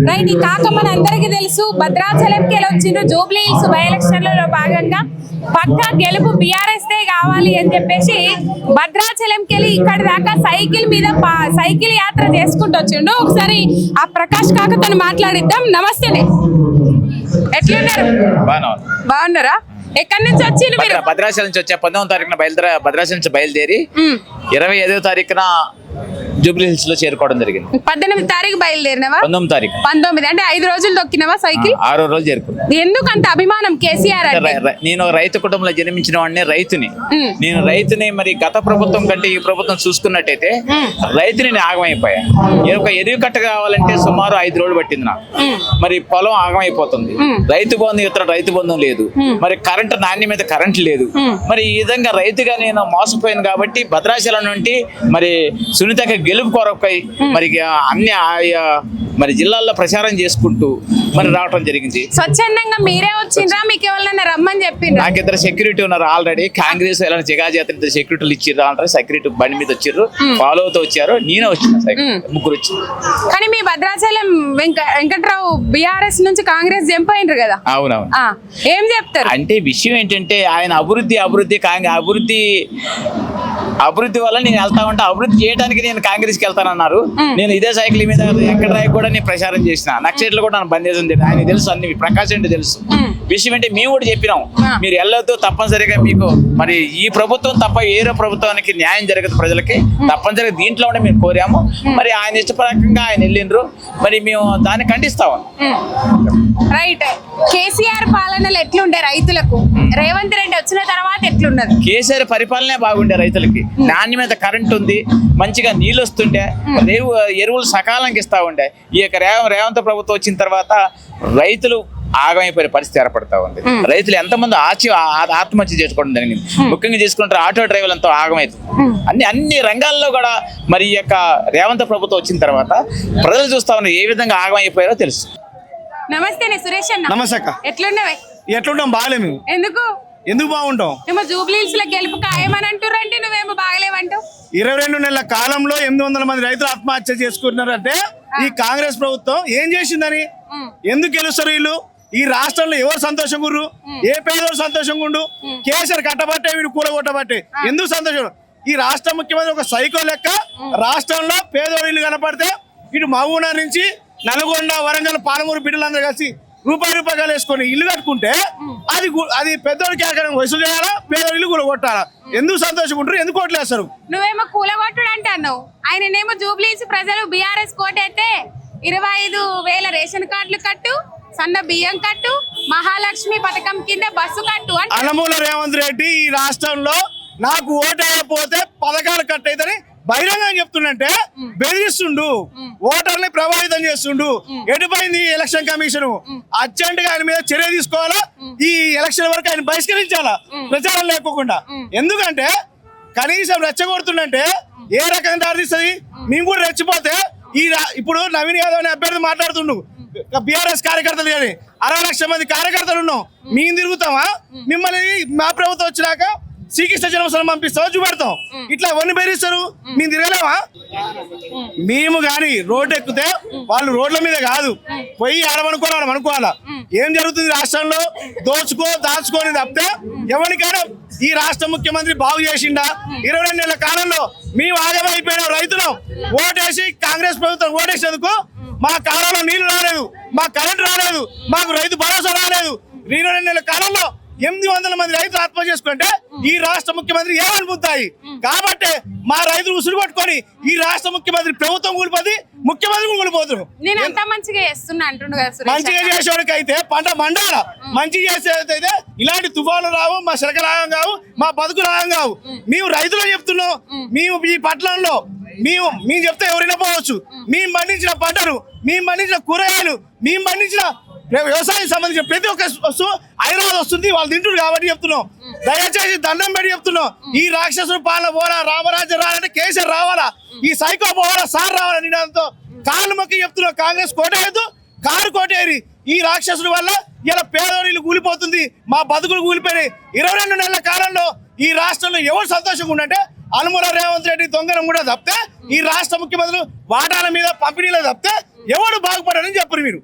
Right. ఈ కాకమ్మన అందరికీ తెలుసు, భద్రాచలంకి వచ్చిండ్రు జూబ్లీ హిల్స్ బై ఎలక్షన్లలో భాగంగా పక్కా గెలుపు బీఆర్ఎస్ దే కావాలి అని చెప్పేసి భద్రాచలంకి వెళ్ళి ఇక్కడ దాకా సైకిల్ మీద సైకిల్ యాత్ర చేసుకుంటూ వచ్చిండు. ఒకసారి ఆ ప్రకాష్ కాకతో మాట్లాడిద్దాం. నమస్తేనే, ఎట్లున్నారు? బాగున్నారా? ఎక్కడి నుంచి వచ్చిండ్రు మీరు? భద్రాచలం నుంచి వచ్చా. 19వ తారీఖున భద్రాచలం నుంచి బయలుదేరి 25వ తారీఖున జూబ్లీ హిల్స్ లో చేరుకోవడం జరిగింది. 18వ తారీఖు బయలుదేరినవా? 19వ తారీఖు. 19 అంటే 5 రోజులు తొక్కినవా సైకిల్? 6వ రోజు చేరుకున్నా. ఎందుకు అంత అభిమానం కేసీఆర్ అంటే? నేను రైతు కుటుంబంలో జన్మించిన వాడిని, రైతుని. నేను రైతుని. మరి గత ప్రభుత్వం కంటే ఈ ప్రభుత్వం చూసుకున్నట్టయితే రైతుని నేను ఆగమైపోయా. ఒక ఎరువు కట్ట కావాలంటే సుమారు 5 రోజులు పట్టింది నాకు. మరి పొలం ఆగమైపోతుంది. రైతు బంధు ఇతర రైతు బంధం లేదు. మరి కరెంటు నాణ్యమైన కరెంట్ లేదు. మరి ఈ విధంగా రైతుగా నేను మోసపోయాను కాబట్టి భద్రాచలం నుండి మరి సునీతకి గెలుపు కొరకై మరి అన్ని మరి జిల్లాల్లో ప్రచారం చేసుకుంటూ మరి రావడం జరిగింది. స్వచ్ఛందంగా మీరే వచ్చిండ్రా? మీకు ఎవరైనా రమ్మని చెప్పిండ్రా? నాకు 2 సెక్యూరిటీ ఉన్నారు ఆల్రెడీ. కాంగ్రెస్ ఎలా జగాజాత 2 సెక్యూరిటీలు ఇచ్చిర్రు అంటారు. సెక్యూరిటీ బండి మీద వచ్చిర్రు, ఫాలో అవుతూ వచ్చారు. నేనే వచ్చిన, 3 వచ్చారు. కానీ మీ భద్రాచలం వెంకట్రావు బీఆర్ఎస్ నుంచి కాంగ్రెస్ జంప్ అయినరు కదా? అవునవును. ఏం చెప్తారు అంటే? విషయం ఏంటంటే ఆయన అభివృద్ధి వల్ల నేను వెళ్తా ఉంటా. అభివృద్ధి చేయడానికి నేను కాంగ్రెస్కి వెళ్తానన్నారు. నేను ఇదే సైకిల్ మీద వెంకటరాయ్ కూడా నేను ప్రచారం చేసిన. నక్సలైట్లు కూడా నన్ను బంద్ చేసింది. ఆయన తెలుసు, అన్ని ప్రకాష్ అంటే తెలుసు. విషయం అంటే మేము కూడా చెప్పినాం, మీరు వెళ్ళొద్దు, తప్పనిసరిగా మీకు మరి ఈ ప్రభుత్వం తప్ప వేరే ప్రభుత్వానికి న్యాయం జరగదు ప్రజలకి, తప్పనిసరిగా దీంట్లో ఉండే మేము కోరాము. మరి ఆయన ఇష్టప్రకంగా ఆయన వెళ్ళిండ్రు. మరి మేము దాన్ని ఖండిస్తాము. రైట్. కేసీఆర్ పాలనలు ఎట్లుండే రైతులకు? రేవంత్ రెడ్డి వచ్చిన తర్వాత ఎట్లున్నది? కేసీఆర్ పరిపాలనే బాగుండే. రైతులకి నాణ్యమైన కరెంట్ ఉంది, మంచిగా నీళ్ళు వస్తుండే, ఎరువులు సకాలంగా ఇస్తా ఉండే. ఈ యొక్క రేవంత్ ప్రభుత్వం వచ్చిన తర్వాత రైతులు ఆగమైపోయే పరిస్థితి ఏర్పడతా ఉంది. రైతులు ఎంతమంది ఆత్మహత్య చేసుకోవడం జరిగింది. ముఖ్యంగా చేసుకుంటారు ఆటో డ్రైవర్లు ఎంతో ఆగమవుతుంది. అన్ని రంగాల్లో కూడా మరి ఈ యొక్క రేవంత్ ప్రభుత్వం వచ్చిన తర్వాత ప్రజలు చూస్తా ఉన్నారు ఏ విధంగా ఆగమైపోయారో తెలుసు. నమస్తే సురేష్ అన్న. నమస్తే అక్క. ఎట్లుంటాం? బాగాలేము. ఎందుకు బాగుంటాం? ఏమో జూబ్లీ హిల్స్ లో గెలుపు ఖాయమని అంటారంటే నువ్వేమో బాగలేవంటావు. 22 నెలల కాలంలో 800 మంది రైతులు ఆత్మహత్య చేసుకుంటున్నారంటే ఈ కాంగ్రెస్ ప్రభుత్వం ఏం చేసిందని? ఎందుకు గెలుస్తారు వీళ్ళు? ఈ రాష్ట్రంలో ఎవరు సంతోషంగా ఉర్రు? ఏ పేదోడు సంతోషంగా ఉండు? కేసీఆర్ కట్టబట్టే, వీడు కూలగొట్టబట్టే. ఎందుకు సంతోషం? ఈ రాష్ట్ర ముఖ్యమంత్రి ఒక సైకో లెక్క. రాష్ట్రంలో పేదోడు ఇల్లు కనపడితే ఇటు మహబూబా నుంచి నల్గొండ, వరంగల్, పాలమూరు బిడ్డలందరూ కలిసి రూపాయలు వేసుకొని ఇల్లు కట్టుకుంటే అది పెద్దోడికి ఎక్కడ వసూలు చేయాలా? పేదోడు ఇల్లు కూలగొట్టాలా? ఎందుకు సంతోషంగా ఉంటారు? ఎందుకు ఓట్లేస్తారు? నువ్వేమో కూలగొట్టుడు అంటున్నావు, ఆయననేమో జూబ్లీ హిల్స్ ప్రజలు బీఆర్ఎస్ కోటైతే 25,000 రేషన్ కార్డులు కట్టు, సన్న బియ్యం కట్టు, మహాలక్ష్మి పథకం కింద బస్సు కట్టు అంటే అనమూల రేవంత్ రెడ్డి ఈ రాష్ట్రంలో నాకు ఓటు వేయకపోతే పథకాలు కట్టయితని బహిరంగంగా చెప్తుండే బెదిరిస్తుండు, ఓటర్ని ప్రభావితం చేస్తుండు. ఎటుపోయింది ఎలక్షన్ కమిషన్? అర్జెంట్ గా ఆయన మీద చర్య తీసుకోవాలా, ఈ ఎలక్షన్ వరకు ఆయన బహిష్కరించాలా ప్రచారం లేకోకుండా. ఎందుకంటే కనీసం రెచ్చగొడుతుండే ఏ రకంగా దారితీస్తుంది? మేము కూడా రెచ్చిపోతే ఇప్పుడు నవీన్ యాదవ్ అనే అభ్యర్థి మాట్లాడుతుండు, బీఆర్ఎస్ కార్యకర్తలు కానీ 60 లక్షల మంది కార్యకర్తలు ఉన్నాం, మేము తిరుగుతామా? మిమ్మల్ని మా ప్రభుత్వం వచ్చినాక శ్రీకృష్ణ జన్మస్థలం పంపిస్తావా? చూపెడతాం. ఇట్లా ఎవరిని బెదిరిస్తారు? మేము తిరగలేమా? మేము కానీ రోడ్డు ఎక్కితే వాళ్ళు రోడ్ల మీద కాదు, పోయి ఆడమనుకోవాలా. ఏం జరుగుతుంది రాష్ట్రంలో? దాచుకొని తప్పితే ఎవరికైనా ఈ రాష్ట్ర ముఖ్యమంత్రి బాగు చేసిండా? 22 నెలల కాలంలో మేము ఆగమైపోయిన రైతులు ఓటేసి కాంగ్రెస్ ప్రభుత్వం ఓటేసేందుకు మా కాలంలో నీళ్లు రాలేదు, మా కరెంటు రాలేదు, మాకు రైతు భరోసా రాలేదు. 22 నెలల కాలంలో 800 మంది రైతులు ఆత్మహత్య చేసుకుంటే ఈ రాష్ట్ర ముఖ్యమంత్రి ఏమనుకుంటాయి? కాబట్టి మా రైతులు ఉసురు పట్టుకొని ఈ రాష్ట్ర ముఖ్యమంత్రి ప్రభుత్వం కూలిపోతే ముఖ్యమంత్రి కూలిపోతున్నారు. మంచిగా చేసేవాడికి అయితే పంట మండాల, మంచిగా చేసేదైతే ఇలాంటి తుఫాను రావు, మా శరక రాగం కావు, మా బతుకు రాగం కావు. మేము రైతులు చెప్తున్నాం, మేము ఈ పట్టణంలో మేము చెప్తే ఎవరైనా పోవచ్చు. మేము పండించిన పంటలు, మేము పండించిన కూరగాయలు, మేము పండించిన వ్యవసాయానికి సంబంధించిన ప్రతి ఒక్క వస్తువు హైదరాబాద్ వస్తుంది, వాళ్ళు తింటున్నారు కాబట్టి చెప్తున్నాం. దయచేసి దండం పెట్టి చెప్తున్నాం, ఈ రాక్షసుడు పాలన పోరా, రామరాజ్యం రావాలంటే కేసీఆర్ రావాలా, ఈ సైకో పోవాలా, సార్ రావాలా నినాదంతో కాళ్ళు మొక్కి చెప్తున్నాం. కాంగ్రెస్ కోటేయద్దు, కారు కోటేరి. ఈ రాక్షసుడి వల్ల ఇలా పేదోళ్ళు కూలిపోతుంది, మా బతుకులు కూలిపోయినాయి. 22 నెలల కాలంలో ఈ రాష్ట్రంలో ఎవరు సంతోషంగా ఉండంటే అనుమల రేవంత్ రెడ్డి దొంగనం కూడా తప్పితే, ఈ రాష్ట్ర ముఖ్యమంత్రులు వాటాల మీద పంపిణీలో తప్పితే ఎవడు బాగుపడారని చెప్పరు. మీరు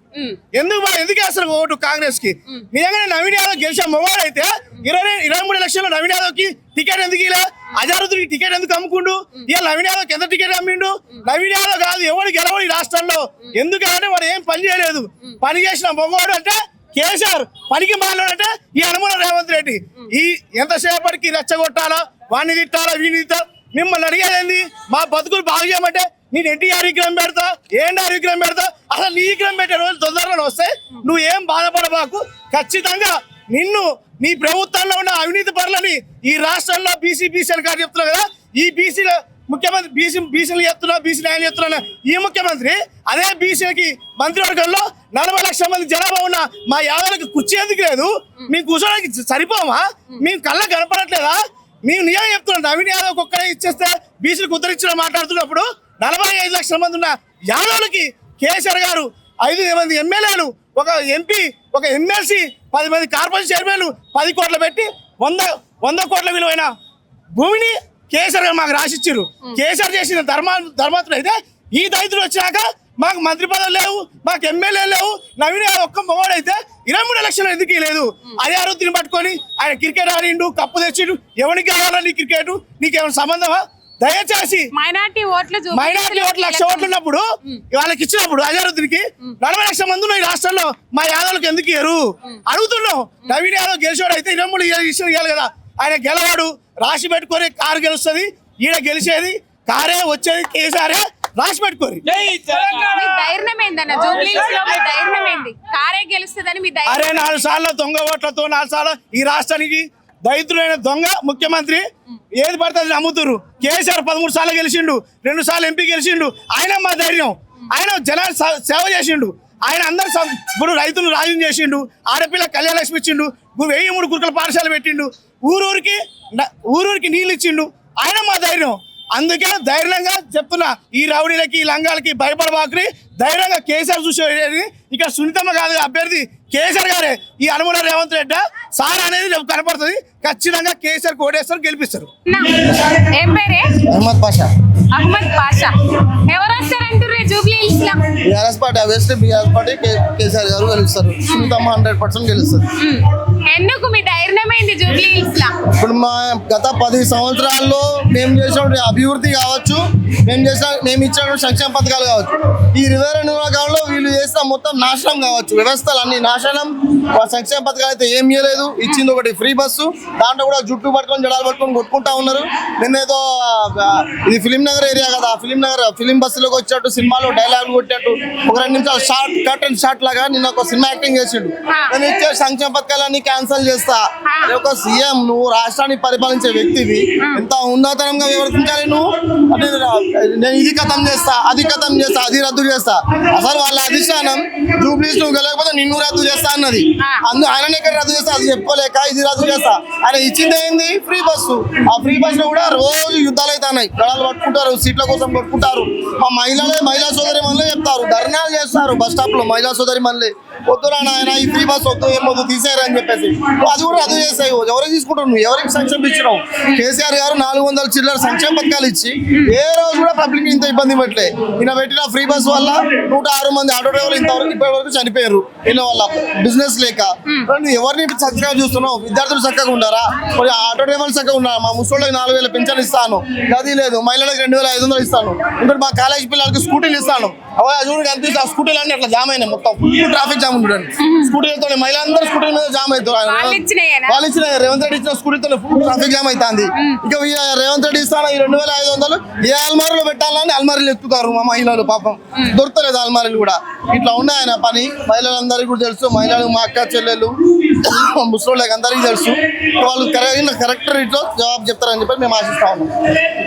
ఎందుకు వేస్తారు ఓటు కాంగ్రెస్ కి? నిజంగానే నవీన్ యాదవ్ గెలిచే మొబైల్ అయితే 23 లక్షల్లో నవీన్ యాదవ్ కి టికెట్ ఎందుకు ఇలా, అజారుద్దీన్కి టికెట్ ఎందుకు అమ్ముకుండు? ఇలా నవీన్ యాదవ్ ఎంత టికెట్ అమ్మిండు? నవీన్ యాదవ్ కాదు ఎవడు గెలవడు ఈ రాష్ట్రంలో. ఎందుకంటే వాడు ఏం పని చేయలేదు. పని చేసిన మొగోడు అంటే కేసీఆర్, పనికి మాట్లాడంటే ఈ అనుమల రేవంత్ రెడ్డి. ఈ ఎంతసేపటికి రెచ్చగొట్టాలా, వాడిని తిట్టాలా, వీడిని తిట్టాలా? మిమ్మల్ని అడిగేది మా బతుకులు బాగు చేయమంటే నేను ఎన్టీఆర్ విగ్రహం పెడతా, ఏఎన్ఆర్ విగ్రహం పెడతా. అసలు నీ విగ్రహం పెట్టే రోజులు తొందరలో వస్తాయి. నువ్వు ఏం బాధపడబాకు. ఖచ్చితంగా నిన్ను, నీ ప్రభుత్వంలో ఉన్న అవినీతి పరులని ఈ రాష్ట్రంలో బీసీలు కాదు చెప్తున్నావు కదా, ఈ బీసీల ముఖ్యమంత్రి బీసీలు చెప్తున్నా, బీసీ న్యాయం చెప్తున్నా. ఈ ముఖ్యమంత్రి అదే బీసీలకి మంత్రివర్గంలో 40 లక్షల మంది జనాభా ఉన్న మా యాదవులకు కుర్చీ ఎందుకు లేదు? మేము కూర్చోడానికి సరిపోమా? మేము కళ్ళ కనపడట్లేదా? మేము నిజంగా చెప్తున్నాం. నవీన్ యాదవ్ ఒక్కడే ఇచ్చేస్తే బీసీలకు ఉత్తరించిన మాట్లాడుతున్నప్పుడు 45 లక్షల మంది ఉన్న యాదవులకి కేసీఆర్ గారు 5 మంది ఎమ్మెల్యేలు, ఒక ఎంపీ, ఒక ఎమ్మెల్సీ, 10 మంది కార్పొరేషన్ చైర్మన్లు 10 కోట్లు పెట్టి 100 కోట్ల విలువైన భూమిని కేసీఆర్ గారు మాకు రాసిచ్చారు. కేసీఆర్ చేసిన ధర్మాత్రుడు అయితే ఈ దళితులు వచ్చినాక మాకు మంత్రి పదవులు లేవు, మాకు ఎమ్మెల్యే లేవు. నవీన్ యాదవ్ ఒక్క మొగోడైతే 23 లక్షలు ఎందుకు లేదు? అదే అరుద్దిని పట్టుకొని ఆయన క్రికెట్ ఆడిండు, కప్పు తెచ్చిండు. ఎవరికి కావాలని క్రికెట్? నీకేమైనా సంబంధమా? దయచేసి మైనార్టీ ఓట్లు 1,00,000 ఓట్లు ఉన్నప్పుడు వాళ్ళకి ఇచ్చినప్పుడు అజారుద్దీన్కి 40 లక్షల మంది ఉన్నాయి రాష్ట్రంలో. మా యాదవ్లకు ఎందుకు ఇయ్యరు అడుగుతున్నాం. నవీన్ యాదవ్ గెలిచాడు అయితే 23 ఇవ్వాలి కదా. ఆయన గెలవాడు, రాసి పెట్టుకొని కారు గెలుస్తుంది. ఈడ గెలిచేది కారే, వచ్చేది కేసీఆర్. రాసి పెట్టుకోరు. అరే 4 సార్లు దొంగ ఓట్లతో 4 సార్లు ఈ రాష్ట్రానికి దరిద్రులైన దొంగ ముఖ్యమంత్రి ఏది పడుతుంది నమ్ముతున్నారు. కేసీఆర్ 13 సార్లు గెలిచిండు, 2 సార్లు ఎంపీ గెలిచిండు. ఆయన మా ధైర్యం, ఆయన జనాలు సేవ చేసిండు. ఆయన అందరు ఇప్పుడు రైతులు రాజ్యం చేసిండు, ఆడపిల్ల కళ్యాణ లక్ష్మి ఇచ్చిండు, 1003 గురుకుల పాఠశాల పెట్టిండు, ఊరూరికి నీళ్ళు ఇచ్చిండు. ఆయన మా ధైర్యం. అందుకే ధైర్యంగా చెప్తున్నా, ఈ రౌడీలకి, ఈ లంగాలకి భయపడబాకుని ధైర్యంగా కేసీఆర్ చూసేది. ఇక్కడ సునీతమ్మ కాదు అభ్యర్థి, కేసీఆర్ గారే. ఈ అనుమల రేవంత్ రెడ్డి సార్ అనేది కనపడుతుంది. ఖచ్చితంగా కేసీఆర్ కోటేశ్వర్ గెలిపిస్తారు. ఏం పేరే? అహ్మద్ పాషా. అహ్మద్ పాషా. ఎవరు వస్తారంటారు జూబ్లీ హిల్స్ లో? BRS party, obviously BRS party, KCR గారు గెలుస్తారు. సునీతమ్మ 100% గెలుస్తారు. ఎందుకు మీ ధైర్యం ఏంటి జూబ్లీ హిల్స్ లో? ఇప్పుడు మా గత 10 సంవత్సరాల్లో మేము చేసిన అభివృద్ధి కావచ్చు, మేము ఇచ్చిన సంక్షేమ పథకాలు కావచ్చు, ఈ 22 కాలంలో వీళ్ళు చేసిన మొత్తం నాశనం కావచ్చు, వ్యవస్థలు అన్ని నాశనం. సంక్షేమ పథకాలు అయితే ఏం ఇవ్వలేదు. ఇచ్చింది ఒకటి ఫ్రీ బస్సు, దాంట్లో కూడా జుట్టు పట్టుకొని జడాలు పట్టుకొని కొట్టుకుంటా ఉన్నారు. నిన్నేదో ఇది ఫిలిం నగర్ ఏరియా కదా, ఫిలిం బస్సులోకి వచ్చేట్టు సినిమాలో డైలాగులు కొట్టేట్టు ఒక 2 నిమిషాలు షార్ట్ కట్ అండ్ షార్ట్ లాగా నిన్న ఒక సినిమా యాక్టింగ్ చేసిండు. నేను ఇచ్చే సంక్షేమ పథకాలన్నీ క్యాన్సల్ చేస్తా. ఒక సీఎం, నువ్వు రాష్ట్రాన్ని పరిపాలించే వ్యక్తివి, ఎంత ఉన్నతనంగా వివరించాలి నువ్వు. నేను ఇది కథం చేస్తా, అది కథం చేస్తా, అది రద్దు చేస్తా. అసలు వాళ్ళ అధిష్టానం జూబ్లీస్ నువ్వు గెలకపోతే నిన్ను రద్దు చేస్తా అన్నది. ఆయన ఎక్కడ రద్దు చేస్తా అది చెప్పుకోలేక ఇది రద్దు చేస్తా. ఆయన ఇచ్చింది ఏంది? Free bus. ఆ ఫ్రీ బస్ లో కూడా రోజు యుద్ధాలు అవుతున్నాయి, గడాలు పట్టుకుంటారు, సీట్ల కోసం కొట్టుకుంటారు. మా మహిళా సోదరి మనలే చెప్తారు, ధర్నాలు చేస్తారు బస్ స్టాప్ లో. మహిళా సోదరి మనలే వద్దురా నాయన, ఈ ఫ్రీ బస్ వద్దు, ఏమొద్దు, తీసేయరని చెప్పేసి అది కూడా రద్దు చేస్తాయి. ఎవరికి తీసుకుంటారు? నువ్వు ఎవరికి సంక్షేమం ఇచ్చినావు? కేసీఆర్ గారు 400 చిల్లర సంక్షేమ పథకాలు ఇచ్చి ఏ రోజు కూడా పబ్లిక్ ఇంత ఇబ్బంది పెట్టలే. ఈయన పెట్టిన ఫ్రీ బస్ వల్ల 106 మంది ఆటో డ్రైవర్లు ఇప్పటివరకు చనిపోయారు వీళ్ళ వల్ల, బిజినెస్ లేక. ఎవరిని చక్కగా చూస్తున్నావు? విద్యార్థులు చక్కగా ఉండారా? మరి ఆటో డ్రైవర్లు చక్కగా ఉన్నారా? మా ముసళ్ళకి 4,000 పెన్షన్ ఇస్తాను, గది లేదు. మహిళలకు 2,500 ఇస్తాను. ఇంకా మా కాలేజ్ పిల్లలకి స్కూటీలు ఇస్తాను. చూడు కనిపిస్తే ఆ స్కూటీలు అన్ని అట్లా జామ్ అయినాయి, మొత్తం ట్రాఫిక్ జామ్ ఉంటుంది. స్కూటీలతో మహిళలందరూ స్కూటీల మీద జామ్ అవుతారు. వాళ్ళు ఇచ్చిన రేవంత్ రెడ్డి ఇచ్చిన స్కూటీతో ఫుల్ ట్రాఫిక్ జామ్ అవుతుంది. ఇంకా రేవంత్ రెడ్డి ఇస్తాను ఈ 2,500 ఏ అల్మారీలో పెట్టాలని అల్మారీలు ఎత్తుతారు మా మహిళలు. పాపం దొరకలేదు అల్మారీలు కూడా. ఇట్లా ఉన్నాయి ఆయన పని. మహిళలందరికీ కూడా తెలుసు. మహిళలు మా అక్క చెల్లెలు ముసలోళ్ళకి అందరికీ తెలుసు. వాళ్ళు కరెక్ట్ రీట్లో జవాబు చెప్తారని చెప్పి మేము ఆశిస్తా ఉన్నాం.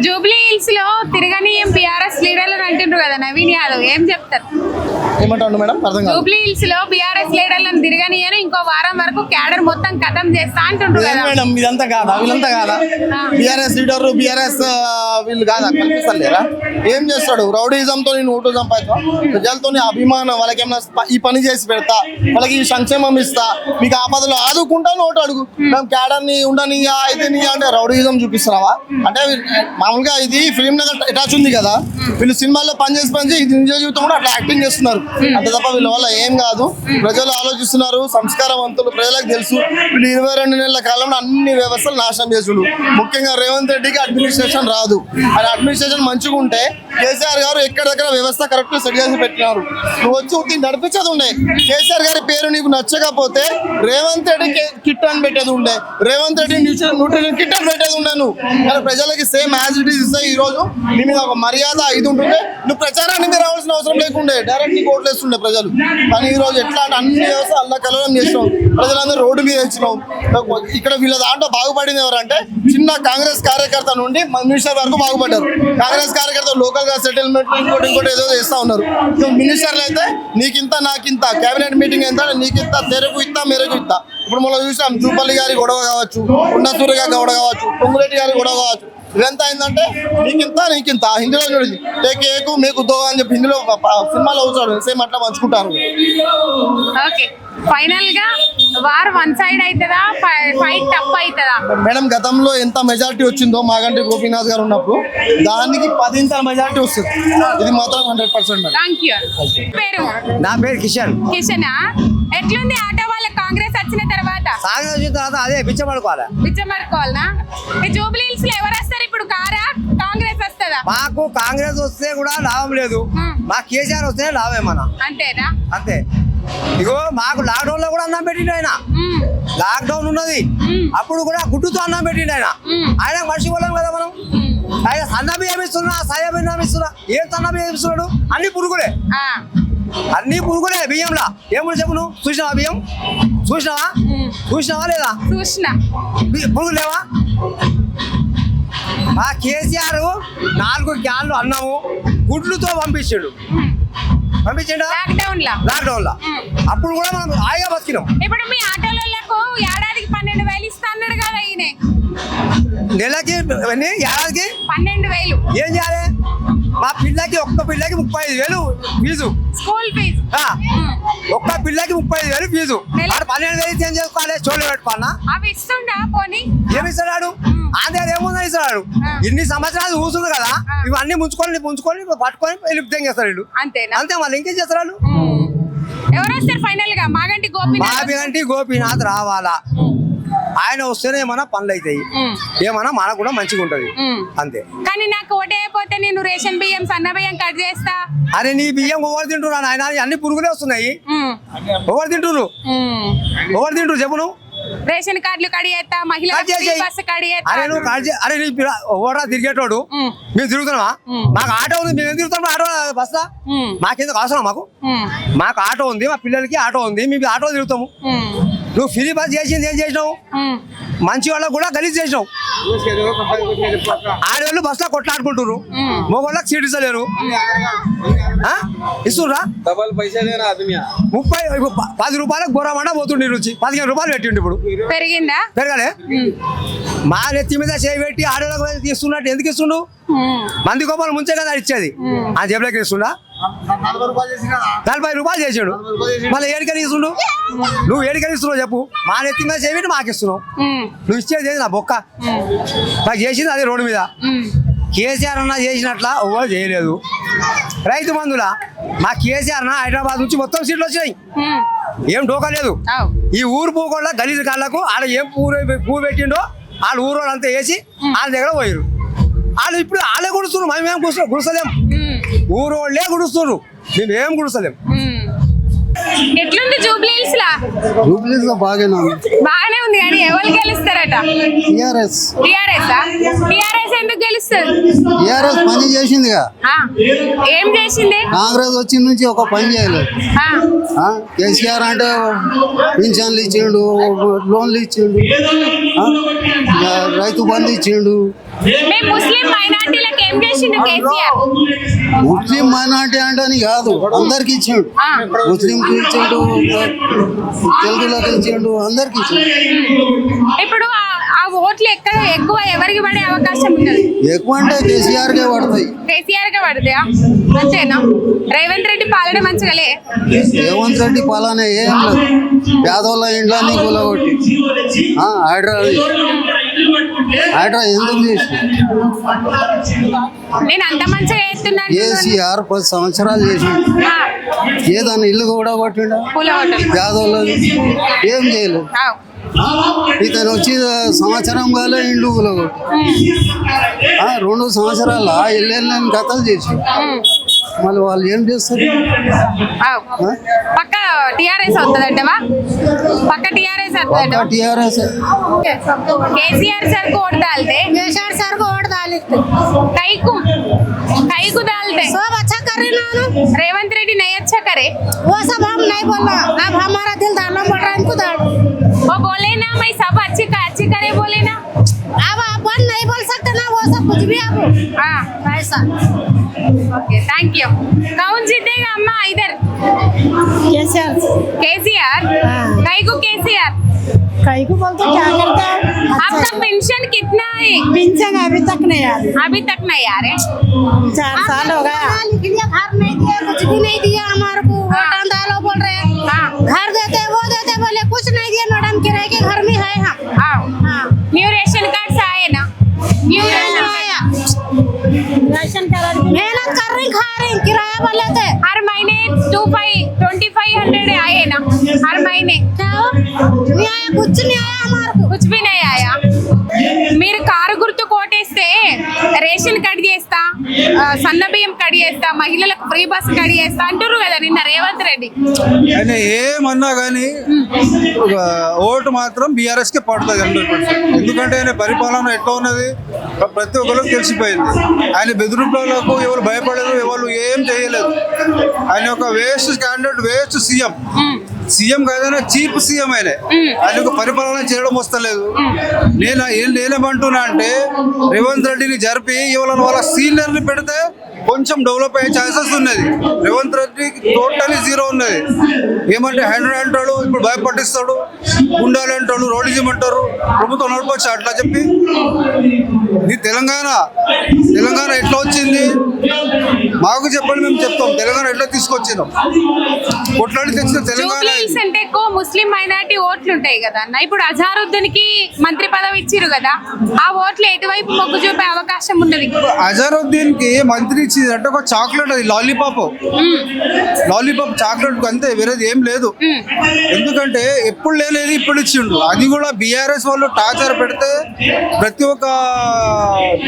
జూబ్లీ హిల్స్ లో తిరగనీయం బీఆర్ఎస్ లీడర్లు అంటుండ్రు కదా నవీన్ యాదవ్, ఏం చెప్తారు? ఏమంటాడు మేడం అర్థం కాదు. జూబ్లీ హిల్స్ లో బీఆర్ఎస్ లీడర్లను తిరగనీయను, ఇంకో వారం వరకు క్యాడర్ మొత్తం ఖతం చేస్తా అంటుండ్రు కదా. మేడం ఇదంతా కాదా, వీళ్ళంతా కాదా? బీఆర్ఎస్ లీడర్ బీఆర్ఎస్ వీళ్ళు కాదా, కనిపిస్తలేరా? ఏం చేస్తాడు? రౌడీజంతో నేను ఓటు సంపాదిస్తా, ప్రజలతో అభిమానం, వాళ్ళకి ఏమన్నా ఈ పని చేసి పెడతా, వాళ్ళకి ఈ సంక్షేమం ఇస్తా, మీకు ఆపదలో ఆదుకుంటాను ఓటు అడుగు. మేము క్యాడర్ ని ఉండనియా అయితే అంటే రౌడీజం చూపిస్తున్నావా? అంటే మామూలుగా ఇది ఫిలిం నగర్ అటాచ్ ఉంది కదా, వీళ్ళు సినిమాల్లో పనిచేసి ఇది నిజ జీవితం కూడా అట్లా యాక్టింగ్ చేస్తున్నారు అంతే తప్ప వీళ్ళ వల్ల ఏం కాదు. ప్రజలు ఆలోచిస్తున్నారు, సంస్కారవంతులు, ప్రజలకు తెలుసు. వీళ్ళు 22 నెలల కాలంలో అన్ని వ్యవస్థలు నాశనం చేసుడు. ముఖ్యంగా రేవంత్ రెడ్డికి అడ్మినిస్ట్రేషన్ రాదు. ఆయన అడ్మినిస్ట్రేషన్ మంచిగా ఉంటే కేసీఆర్ గారు ఎక్కడెక్కడ వ్యవస్థ కరెక్ట్ సెట్ చేసి పెట్టినారు. నువ్వు వచ్చి నడిపించేది ఉండే. కేసీఆర్ గారి పేరు నీకు నచ్చకపోతే రేవంత్ రెడ్డి కిట్ అని పెట్టేది ఉండే, రేవంత్ రెడ్డి న్యూట్రిషన్ కిట్ అని పెట్టేది ఉండే. నువ్వు కానీ ప్రజలకి సేమ్ యాజ్ ఇట్ ఈస్ ఇస్తాయి. ఈ రోజు నీ మీద ఒక మర్యాద ఇది ఉంటుంది. నువ్వు ప్రచారాన్ని మీద రావాల్సిన అవసరం లేకుండే, డైరెక్ట్ నీకు ఓట్లు వేస్తుండే ప్రజలు. కానీ ఈ రోజు ఎట్లా అంటే అన్ని వ్యవస్థ అల్లకల్లోలం చేసినావు, ప్రజలందరూ రోడ్డు మీద ఇచ్చినావు. ఇక్కడ వీళ్ళ దాంట్లో బాగుపడింది ఎవరంటే చిన్న కాంగ్రెస్ కార్యకర్త నుండి మినిస్టర్ వరకు బాగుపడ్డారు. కాంగ్రెస్ కార్యకర్త లోకల్ గా సెటిల్మెంట్ ఇంకోటి ఏదో చేస్తా ఉన్నారు. మినిస్టర్లు అయితే నీకింత నాకింత, కేబినెట్ మీటింగ్ ఎంత నీకింత, తెరకు ఇస్తా మెరకు ఇస్తా. ఇప్పుడు మనం చూసాం జూపల్లి గారి గొడవ కావచ్చు, ఉండసూరి గారి గొడవ కావచ్చు, పొంగురెడ్డి గారి గొడవ కావచ్చు. ఇదంతా ఏంటంటే నీకింత హిందీలో చూడండి టేకేకు మీకు దో అని చెప్పి హిందీలో సినిమాలో అవుతాడు, సేమ్ అట్లా పంచుకుంటారు. ఓకే, ఫైనల్ గా వార్ వన్ సైడ్ అవుతుందా, ఫైట్ టఫ్ అవుతుందా? మేడం గతంలో ఎంత మెజారిటీ వచ్చిందో మాగంటి గోపీనాథ్ గారు ఉన్నప్పుడు దానికి 10 మెజారిటీ వస్తుంది. ఇది మాత్రం 100%. Thank you. పేరు? నా పేరు కిషన్. కిషనా, ఎట్లుంది ఆటో వాళ్ళ కాంగ్రెస్ వచ్చిన తర్వాత? కాంగ్రెస్ వచ్చిన తర్వాత అదే పిచ్చబడుకోవాలి. పిచ్చమడుకోవాలనా? ఈ జూబ్లీ హిల్స్ లో ఎవరు వస్తారు ఇప్పుడు, కారా కాంగ్రెస్ వస్తుందా? మాకు కాంగ్రెస్ వస్తే కూడా లాభం లేదు, మా కేసీఆర్ వస్తే లాభం మన అంతేనా? అంతే. ఇగో మాకు లాక్డౌన్ లో కూడా అన్నం పెట్టిండు ఆయన. లాక్డౌన్ ఉన్నది అప్పుడు కూడా గుడ్డుతో అన్నం పెట్టిండు ఆయన. ఆయన మనిషి వాళ్ళం కదా మనం. ఆయన సన్న బియ్యం ఇస్తున్నా, సయ బియ్యం ఇస్తున్నా, ఏం సన్న బియ్యం ఇస్తున్నాడు? అన్ని పురుగులే, అన్ని పురుగులే బియ్యంలా. ఏముడు చెప్పు నువ్వు? చూసినావా బియ్యం? చూసినావా లేదా? చూసినా. పురుగు లేవా? ఆ కేసీఆర్ 4 క్యాన్లు అన్నము గుడ్లుతో పంపించాడు. లాక్డౌన్ లో అప్పుడు కూడా మనం హాయిగా బతికినాం. ఇప్పుడు మీ ఆటోలకు ఏడాదికి 12,000 ఇస్తా అన్నాడు కదా ఈయన. నెలకి ఏడాదికి 12,000. ఏం చేయాలి? మా పిల్లకి ఒక్క పిల్లకి 35,000 ఫీజు, స్కూల్ ఫీజు. ఒక్క పిల్లకి 35,000 ఫీజు. 12,000 ఏం చేసుకోవాలి? చోళ్ళు పెట్టుకోవాలన్నా? అవి ఇస్తుండా పోనీ? ఏమి ఇస్తున్నాడు? ఆంధ్ర ఏముందని ఇస్తున్నాడు? ఇన్ని సంవత్సరాలు కూర్చుంది కదా, ఇవన్నీ ముంచుకొని పట్టుకొని లిప్తం చేస్తాడు వీళ్ళు. అంతేనా? అంతే. వాళ్ళు ఇంకేం చేస్తారు? ఎవరు వస్తారు ఫైనల్ గా? మాగంటి గోపీనాథ్ రావాలా? ఆయన వస్తేనే ఏమన్నా పనులు అవుతాయి, ఏమన్నా మనకు కూడా మంచిగా ఉంటది. అంతే. కానీ నాకు ఓటైపోతే నేను రేషన్ బియ్యం, సన్న బియ్యం కట్ చేస్తా. అరే నీ బియ్యం ఎవరు తింటున్నా ఆయన? అన్ని పురుగులే వస్తున్నాయి. ఎవరు తింటున్నారు చెప్పు నువ్వు? రేషన్ కార్డులు కడిగేస్తా, మహిళా బస్సు కడిగేస్తా. అరే నువ్వు అరే నీ ఓడరా తిరిగేటోడు, మేము తిరుగుతున్నావా? మాకు ఆటో ఉంది, మేము ఏం తిరుగుతాం? ఆటో బస్తా మాకెందుకు అవసరం? మాకు ఆటో ఉంది, మా పిల్లలకి ఆటో ఉంది, మేము ఆటో తిరుగుతాము. నువ్వు ఫ్రీ బస్ చేసింది ఏం చేసినావు? మంచి వాళ్ళకు కూడా గలీజ్ చేసినావు. ఆడవాళ్ళు బస్ లో కొట్లాడుకుంటున్నారు, మగవాళ్ళకి సీట్ ఇస్తలేరు. ఇస్తుర్రా 10 రూపాయలకు బొరమంట పోతుండే రుచి 15 రూపాయలు పెట్టిండు. ఇప్పుడు పెరిగిందా? పెరగాలే. మా నెత్తి మీద చేయి పెట్టి ఆడవాళ్ళకి ఇస్తున్నట్టు ఎందుకు ఇస్తుండు? మంది గోపాలు ముంచే కదా ఇచ్చేది, ఆ జేబులోకి ఇస్తుండా? 40 రూపాయలు చేసాడు, మళ్ళీ ఏడికని ఇస్తుండు? నువ్వు ఏడికని ఇస్తున్నావు చెప్పు? మా నెత్తి మీద చేయి మాకు ఇస్తున్నావు, నువ్వు ఇచ్చేది నా బొక్క. నాకు చేసింది అదే రోడ్డు మీద. కేసీఆర్ అన్న చేసినట్లా ఎవరు చేయలేదు. రైతు బంధుల మా కేసీఆర్ అన్న హైదరాబాద్ నుంచి మొత్తం సీట్లు వచ్చినాయి, ఏం డోకా లేదు. ఈ ఊరు పూకోళ్ళ గలీజు కాళ్ళకు ఆడ ఏం పువ్వు పెట్టిండో వాళ్ళు ఊరు అంతా వేసి వాళ్ళ దగ్గర పోయారు. వాళ్ళు ఇప్పుడు వాళ్ళే గుడుస్తున్నారు, మేమేం గుడిసలేం. ఊరు వాళ్ళే గుడుస్తున్నారు, మేమేం గుడిసలేం. ఎట్లుంది జూబ్లీ హిల్స్ లా? జూబ్లీస్ లో బాగానే ఉంది కానీ ఎవరు గెలుస్తారట? టిఆర్ఎస్. టిఆర్ఎస్ ఎందుకు గెలుస్తుంది? టీఆర్ఎస్ పని చేసిందిగా, ఆ, ఏం చేసింది? కాంగ్రెస్ వచ్చిన నుంచి ఒక పని చేయలేదు. ఆ, కేసీఆర్ అంటే పింఛన్లు ఇచ్చిండు, లోన్లు ఇచ్చిండు, రైతు బంధు ఇచ్చిండు. మేము ముస్లిం మైనార్టీలకు ఏం చేసిండు కేసీఆర్? ముస్లిం మైనార్టీ అంటే అని కాదు, అందరికి ఇచ్చిండు. ఆ. ముస్లింకి ఇచ్చిండు, తెలుగులకు ఇచ్చిండు, అందరికి ఇచ్చిండు. ఇప్పుడు ఆ ఓట్లు ఎక్కడ ఎక్కువ ఎవరికి పడే అవకాశం ఉంటుంది? ఎక్కువ అంటే కేసీఆర్కే పడతాయి. కేసీఆర్ గా పడతాయా? అంతేనా? రేవంత్ రెడ్డి పాలన మంచిగాలే. రేవంత్ రెడ్డి పాలన ఏం లేదు, పేదోళ్ళ ఇండ్లని కూలగొట్టి హైడ్రా ఎందుకు చేసి నేను అంత మంచిగా చేస్తున్నాను. కేసీఆర్ 10 సంవత్సరాలు చేసి ఏదన్నా ఇల్లు కూడా కొట్టిండా, పేదోళ్ళని ఏం చేయలేదు. ఇతను వచ్చి సంవత్సరం కాలే ఇండ్లు కూలగొట్టి 2 సంవత్సరాల ఇల్లు కథలు చేసి మళ్ళీ వాళ్ళు ఏం చేస్తారు? పక్క టీఆర్ఎస్ అవుతుందంటవా? పక్క టీఆర్ఎస్ అవుతుందంట. టీఆర్ఎస్ केसीआर सर को वोट डालते, केसीआर सर को वोट डालते, कई को डालते। सब अच्छा कर रहे ना, रेवंत रेड्डी नहीं अच्छा करे वो सब हम नहीं बोलना, अब हमारा दिल डालना पड़ रहा है इनको डाल। वो बोले ना मैं सब अच्छी करे बोले ना, अब अपन नहीं बोल सकते ना, वो सब कुछ भी अब हाँ ऐसा। Okay thank you. कौन जीतेगा अम्मा इधर? केसीआर केसीआर। हाँ। कई को केसीआर? कई को बोलते क्या करते हैं? आपका पेंशन कितना है? पेंशन अभी तक नहीं आ रही, अभी तक नहीं आ रहे। 4 साल हो गया। लिख लिया, घर नहीं दिया, कुछ भी नहीं दिया हमारे को। वोट डालो बोल रहे हैं, हाँ। घर देते वो देते, बोले कुछ नहीं दिया मैडम, किराए के घर में है हम। हाँ हाँ न्यू रेशन कार्ड से आए ना? न्यू रेशन आया राशन कार्ड मेहनत कर रही, खा रही, किराया बोले थे। हर महीने 2500 आए ना हर महीने? क्या हो? नहीं आया, कुछ नहीं आया हमारे को। कुछ भी नहीं आया। మీరు కారు గుర్తు కోటేస్తే రేషన్ కట్ చేస్తా, సన్న బియ్యం కట్ చేస్తా, మహిళలకు ఫ్రీ బస్ కట్ చేస్తా అంటారు కదా నిన్న రేవంత్ రెడ్డి. ఆయన ఏమన్నా కానీ ఓటు మాత్రం బీఆర్ఎస్ కే పడుతుంది 100%. ఎందుకంటే ఆయన పరిపాలన ఎట్లా ఉన్నది ప్రతి ఒక్కరికి తెలిసిపోయింది. ఆయన బెదిరింపులకు ఎవరు భయపడలేదు, ఎవరు ఏం చేయలేదు. ఆయన ఒక వేస్ట్ క్యాండిడేట్, వేస్ట్ సీఎం కాదైనా చీప్ సీఎం. ఆయన ఒక పరిపాలన చేయడం వస్తలేదు. నేనేమంటున్నా అంటే రేవంత్ రెడ్డిని జరిపి ఇవాళ వాళ్ళ సీనియర్ని పెడితే కొంచెం డెవలప్ అయ్యే ఛాన్సెస్ ఉన్నది. రేవంత్ రెడ్డి టోటలీ జీరో ఉన్నది. ఏమంటే 100 అంటాడు, ఇప్పుడు భయపట్టిస్తాడు, గుండాలు అంటాడు, రోడిజం అంటారు, ప్రభుత్వం నడపచ్చు అట్లా చెప్పి. ఈ తెలంగాణ ఎట్లా వచ్చింది మాకు చెప్పండి, మేము చెప్తాం. తెలంగాణ ఎట్లా తీసుకొచ్చినాం, కొట్లాడి తెచ్చిన తెలంగాణ. జూబ్లీహిల్స్ అంటే ఎక్కువ ముస్లిం మైనారిటీ ఓట్లు ఉంటాయి కదా అన్న. ఇప్పుడు అజారుద్దీన్ కి మంత్రి పదవి ఇచ్చిరు కదా, ఆ ఓట్లు ఎటువైపు మొగ్గు చూపే అవకాశం ఉన్నది? అజారుద్దీన్ కి మంత్రి ఇచ్చింది అంటే ఒక చాక్లెట్, అది లాలీపాప్ చాక్లెట్ అంతే, వేరేది ఏం లేదు. ఎందుకంటే ఎప్పుడు లేనేది ఇప్పుడు ఇచ్చిండు. అది కూడా బీఆర్ఎస్ వాళ్ళు టార్చర్ పెడితే, ప్రతి ఒక్క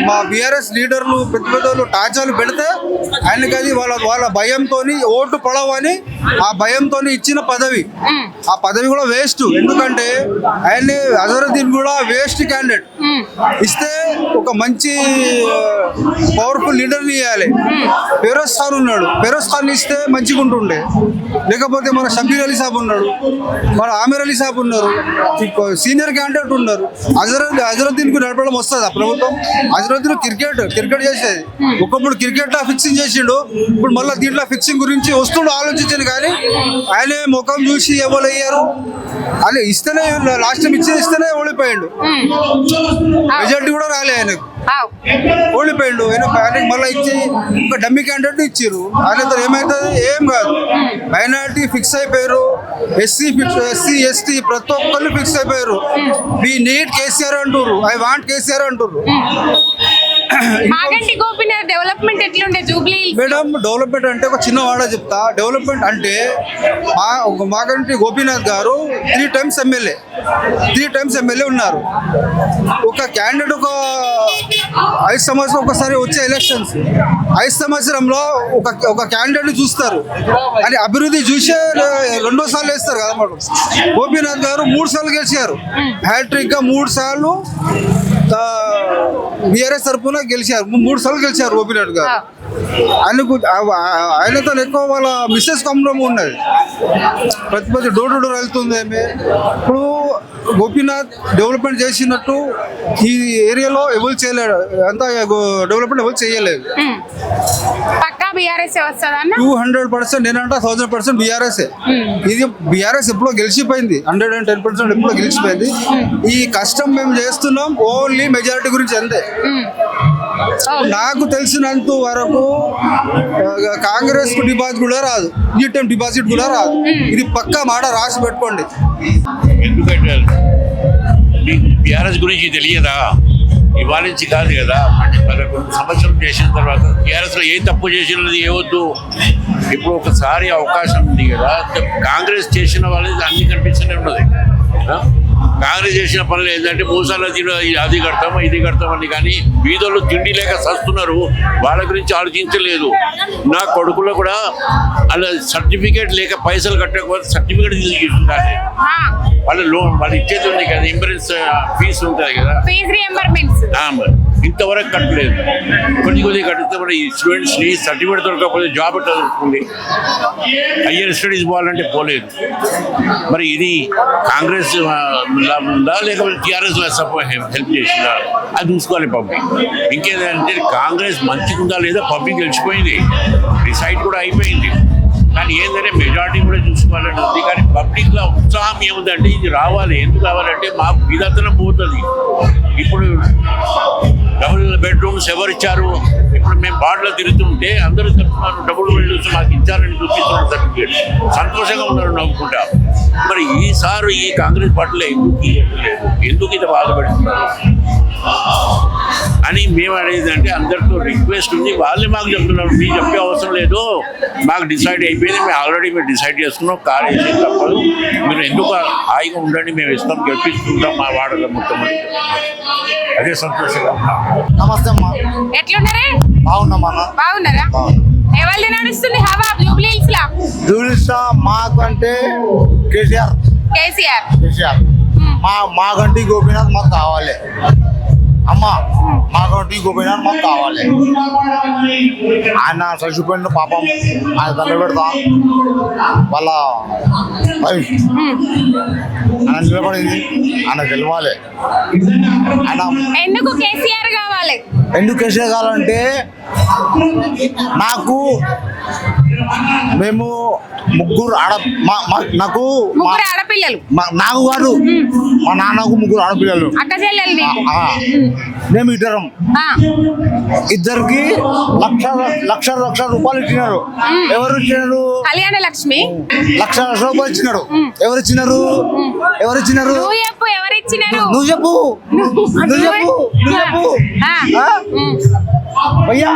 మా బీఆర్ఎస్ లీడర్లు పెద్ద పెద్దలు టార్చర్లు పెడితే ఆయనకి అది వాళ్ళ భయంతో ఓటు పడవని ఆ భయంతో ఇచ్చిన పదవి. ఆ పదవి కూడా వేస్ట్. ఎందుకంటే ఆయన అజరుద్దీన్ కూడా వేస్ట్ క్యాండిడేట్. ఇస్తే ఒక మంచి పవర్ఫుల్ లీడర్ని ఇవ్వాలి. ఫిరోజ్ ఖాన్ ఉన్నాడు, ఫిరోజ్ ఖాన్ ఇస్తే మంచిగా ఉంటుండే. లేకపోతే మన షబీర్ అలీ సాబ్ ఉన్నాడు, మన ఆమిర్ అలీ సాబ్ ఉన్నారు, సీనియర్ క్యాండిడేట్ ఉన్నారు. అజరుద్దీన్ కు నడపడం వస్తుంది ఆ ప్రభుత్వం. అజరుద్దీన్ క్రికెట్ చేసేది. ఒకప్పుడు క్రికెట్ లో ఫిక్సింగ్ చేసిండు, ఇప్పుడు మళ్ళీ దీంట్లో ఫిక్సింగ్ గురించి వస్తుండు ఆలోచించాను. కానీ ఆయన ముఖం చూసి ఎవరు అయ్యారు అని ఇస్తేనే, లాస్ట్ టైం ఇస్తేనే ఓడిపోయాడు. మెజార్టీ కూడా రాలే ఆయనకు, ఓడిపోయాడు. ఆయనకు మళ్ళీ ఇచ్చి ఒక డమ్మీ క్యాండిడేట్ ఇచ్చారు. ఆయనతో ఏమవుతుంది? ఏం కాదు. మైనారిటీ ఫిక్స్ అయిపోయారు, ఎస్సీ ఎస్టీ ప్రతి ఒక్కళ్ళు ఫిక్స్ అయిపోయారు. వి నీడ్ కేసీఆర్ అంటారు, ఐ వాంట్ కేసీఆర్ అంటారు. మాగంటి గోపీనాథ్ డెవలప్మెంట్ ఎట్లుండే జూబ్లీహిల్స్? మేడం డెవలప్మెంట్ అంటే ఒక చిన్న వాడ చెప్తా. డెవలప్మెంట్ అంటే మాగంటి గోపీనాథ్ గారు 3 టైమ్స్ ఎమ్మెల్యే ఉన్నారు. ఒక క్యాండిడేట్ ఒక 5 సంవత్సరం ఒకసారి వచ్చే ఎలక్షన్స్, 5 సంవత్సరంలో ఒక క్యాండిడేట్ చూస్తారు. అని అభివృద్ధి చూసే 2వ సార్లు వేస్తారు కదా మేడం. గోపీనాథ్ గారు 3 సార్లు గెలిచారు. హ్యాట్రిక్ గా 3 సార్లు బీఆర్ఎస్ తరఫున గెలిచారు, 3 సార్లు గెలిచారు గోపీనాథ్ గారు. ఆయనతో ఎక్కువ వాళ్ళ మిస్సెస్ కమ్రం ఉన్నది, ప్రతి డోర్ టు డోర్ వెళ్తుంది ఆమె. ఇప్పుడు గోపీనాథ్ డెవలప్మెంట్ చేసినట్టు ఈ ఏరియాలో ఎవరు చేయలేడు, అంతా డెవలప్మెంట్ ఎవరు చేయలేదు. పక్కా బీఆర్ఎస్ వస్తుందన్న 200%, నేనంటే 1000% బీఆర్ఎస్. ఇది బీఆర్ఎస్ ఎప్పుడో గెలిచిపోయింది, 110% ఎప్పుడో గెలిచిపోయింది. ఈ కష్టం మేము చేస్తున్నాం ఓన్లీ మెజారిటీ గురించి అంతే. నాకు తెలిసినంత వరకు కాంగ్రెస్ కు డిపాజిట్ కూడా రాదు, ఈ టైం డిపాజిట్ కూడా రాదు. ఇది పక్కా మాట రాసి పెట్టుకోండి. ఎందుకంటే బీఆర్ఎస్ గురించి తెలియదా? ఇవాళ నుంచి కాదు కదా, 11 సంవత్సరం చేసిన తర్వాత టీఆర్ఎస్లో ఏ తప్పు చేసినది ఏవద్దు. ఇప్పుడు ఒకసారి అవకాశం ఉంది కదా, కాంగ్రెస్ చేసిన వాళ్ళది అన్ని కనిపిస్తూనే ఉన్నది. కాంగ్రెస్ చేసిన పనులు ఏంటంటే మూసాల అది కడతాం ఇది కడతామని, కానీ బీదోళ్ళు తిండి లేక సస్తున్నారు, వాళ్ళ గురించి ఆలోచించలేదు. నా కొడుకులో కూడా అలా సర్టిఫికేట్ లేక పైసలు కట్టకపోతే సర్టిఫికేట్ తీసుకుంటారు. వాళ్ళ లోన్ వాళ్ళు ఇచ్చేది ఉంది కదా, ఇంపరెన్స్ ఫీజు ఉంటుంది కదా, ఇంతవరకు కట్టలేదు. కొద్ది కడితే మరి ఈ స్టూడెంట్స్ని సర్టిఫికేట్ దొరకకపోతే జాబ్ ఎట్లా దొరుకుతుంది? హయ్యర్ స్టడీస్ పోవాలంటే పోలేదు. మరి ఇది కాంగ్రెస్ ఉందా లేకపోతే టీఆర్ఎస్ హెల్ప్ చేసిందా అది చూసుకోవాలి పబ్లిక్. ఇంకేదంటే కాంగ్రెస్ మంచిగా ఉందా లేదా పబ్లిక్ గెలిచిపోయింది, డిసైడ్ కూడా అయిపోయింది. కానీ ఏంటంటే మెజారిటీ కూడా చూసుకోవాలని ఉంది. కానీ పబ్లిక్లో ఉత్సాహం ఏముందంటే ఇది రావాలి. ఎందుకు రావాలంటే మాకు విధానం పోతుంది. ఇప్పుడు డబుల్ బెడ్రూమ్స్ ఎవరు ఇచ్చారు? ఇప్పుడు మేము బాటలో తిరుగుతుంటే అందరూ చెప్తున్నారు డబుల్ బెడ్రూమ్స్ మాకు ఇచ్చారని చూపిస్తున్నారు సర్టిఫికేట్, సంతోషంగా ఉన్నారు నవ్వుకుంటా. మరి ఈసారి ఈ కాంగ్రెస్ పార్టీలో ఎందుకు ఇది బాధపడుతున్నారు అని మేము అనేది అంటే అందరితో రిక్వెస్ట్ ఉంది. వాళ్ళే మాకు చెప్తున్నారు, మీరు చెప్పే అవసరం లేదు, మాకు డిసైడ్ అయిపోయింది, మేము ఆల్రెడీ మేము డిసైడ్ చేసుకున్నాం, కార్ వేసి తప్పదు, మీరు ఎందుకు హాయిగా ఉండండి, మేము ఇస్తాం, గెలిపిస్తుంటాం మా వాడలో మొత్తం. అదే సంతోషంగా. నమస్తే అమ్మా, ఎట్లున్నారే? బాగున్నామా? బాగున్నారా? ఎవరిది నడుస్తుంది హవా జూబ్లీ హిల్స్ లా? జూబ్లీహిల్స్ మాకు అంటే కేసీఆర్. మాకంటే గోపీనాథ్ మాకు కావాలి అమ్మా, మాకంటే గోపీనాథ్ మాకు కావాలి. ఆయన చచ్చిపోయిన పాపం, ఆయన దండ పెడతా వాళ్ళ వైఫ్ ఆయన నిలబడింది, ఆయన గెలవాలి. ఆయన ఎందుకు కేసీఆర్ కావాలి? ఎందుకు కేసీఆర్ కావాలంటే నాకు మేము ముగ్గురు నాకు ఆడపిల్లలు, నాకు కాదు మా నాన్నకు 3 ఆడపిల్లలు, అక్క చెల్లెలు. మేము ఇద్దరికి లక్ష రూపాయలు ఇచ్చినారు. ఎవరు ఇచ్చినారు? కళ్యాణ లక్ష్మి. లక్ష రూపాయలు ఇచ్చినారు. ఎవరు ఇచ్చినారు? నువ్వు చెప్పు భయ్యా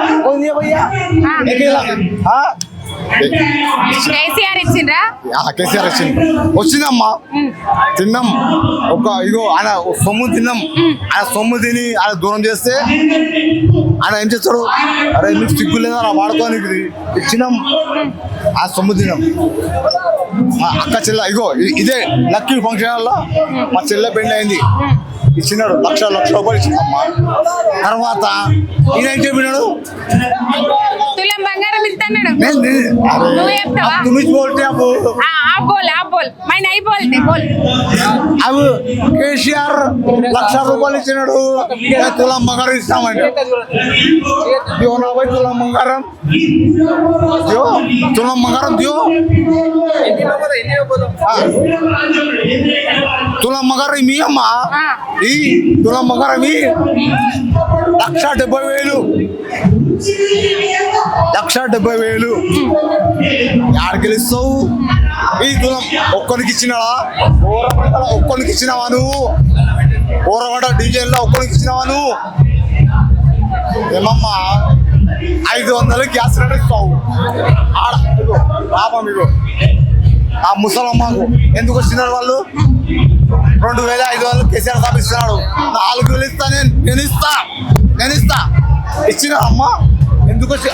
కేసీఆర్ ఇచ్చిండ్రా? కేసీఆర్ వచ్చిందమ్మా, తిన్నాం. ఇగో ఆయన సొమ్ము తిన్నాం. ఆయన సొమ్ము తిని ఆయన దూరం చేస్తే ఆయన ఏం చేస్తాడు? అరే మీకు సిగ్గు లేదా వాడుకోనికి ఇచ్చినాం, ఆ సొమ్ము తిన్నాం. మా అక్క చెల్ల ఇగో ఇదే లక్కీ ఫంక్షన్ వల్ల మా చెల్లె పెళ్లి అయింది, ఇచ్చినాడు. లక్ష రూపాయలు ఇచ్చిందమ్మా. తర్వాత ఈయన ఏం చెప్పినాడు? తులం బంగారం ఇస్తాడు. అవి కేసీఆర్ లక్ష రూపాయలు ఇచ్చినాడు, తులం బంగారం ఇస్తామంటే తులం బంగారం తులం బంగారం తులం బంగారం మీ అమ్మా, ఈ తులం బంగారం 1,70,000. 1,70,000 యాడికి గెలుస్తావు? ఈ తులం ఒక్కరికి ఇచ్చినాడా? ఒక్కరికి ఇచ్చినావా నువ్వు? ఓరగడ డీజేల్లో ఒక్కరికి ఇచ్చినావా నువ్వు? ఏమమ్మా 500 గ్యాస్ సిలిండర్ ఇస్తావు ఆడ పాపం. ఇగో ఆ ముసలమ్మకు ఎందుకు వచ్చినారు వాళ్ళు? 2,500 కేసీఆర్ సాబ్ ఇస్తున్నాడు. 4,000 ఇస్తా, నేను ఇస్తా ఇచ్చిన అమ్మ. ఎందుకు వచ్చి